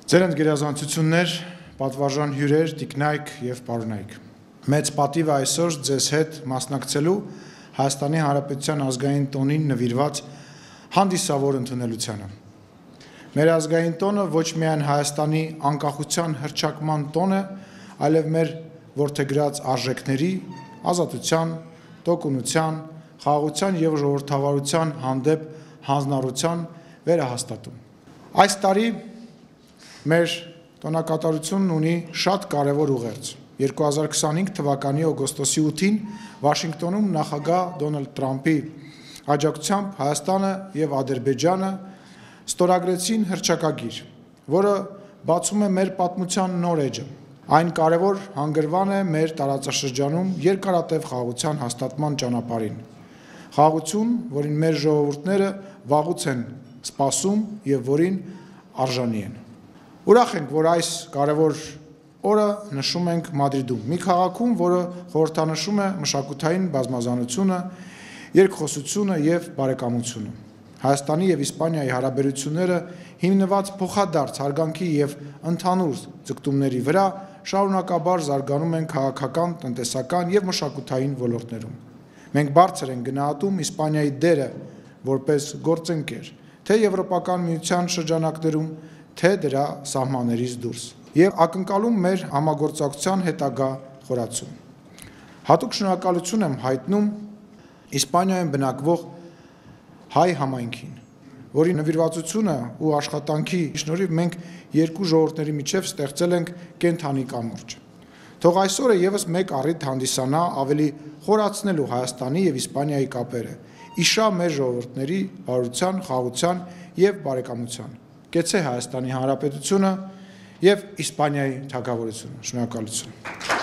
Ձեր գերազանցություններ, պատվարժան հյուրեր, տիկնայք եւ պարոնայք։ Մեծ պատիվ է այսօր ձեզ հետ մասնակցելու Հայաստանի Հանրապետության ազգային տոնին նվիրված հանդիսավոր ընդունելությանը։ Մեր ազգային տոնը ոչ միայն Հայաստանի անկախության հռչակման տոն է, այլև մեր որդեգրած արժեքների, ազատության, տոկունության, խաղաղության եւ ժողովրդավարության հանդեպ հանձնառության վերահաստատում։ Այս տարի մեր տոնակատարությունն ունի շատ կարևոր ուղերձ։ 2025 թվականի օգոստոսի 8-ին Վաշինգտոնում նախագահ Դոնալդ Տրամփի աջակցությամբ Հայաստանը եւ Ադրբեջանը ստորագրեցին հռչակագիր, որը բացում է մեր պատմության նոր էջը։ Այն կարևոր հանգրվան է մեր տարածաշրջանում երկարատև խաղաղության հաստատման ճանապարհին։ Խաղաղություն, որին մեր ժողովուրդները վաղուց են սպասում եւ որին արժանի են։ Ուրախ ենք, որ այս կարևոր օրը նշում ենք Մադրիդում, մի քաղաքում, որը խորհրդանշում է մշակութային բազմազանությունը, երկխոսությունը եւ բարեկամությունը։ Հայաստանի եւ Իսպանիայի հարաբերությունները հիմնված փոխադարձ հարգանքի եւ ընդհանուր ձգտումների վրա շարունակաբար զարգանում են քաղաքական, տնտեսական եւ մշակութային ոլորտներում։ Մենք բարձր ենք գնահատում Իսպանիայի դերը որպես գործընկեր, թե Եվրոպական միության շրջանակներում, թե դրա սահմաններից դուրս, եւ ակնկալում մեր համագործակցության հետագա խորացում։ Հատուկ շնորհակալություն եմ հայտնում Իսպանիայում բնակվող հայ համայնքին, որի նվիրվածությունը ու աշխատանքի շնորհիվ մենք երկու ժողովուրդների միջև ստեղծել ենք կենթանի կամուրջ։ Թող այսօրը եւս մեկ առիթ հանդիսանա ավելի խորացնելու Հայաստանի եւ Իսպանիայի կապերը, իշա մեր ժողովուրդների բարության, խաղաղության եւ բարեկամության։ Կեցե Հայաստանի Հանրապետությունը եւ Իսպանիայի թագավորությունը։ Շնորհակալություն։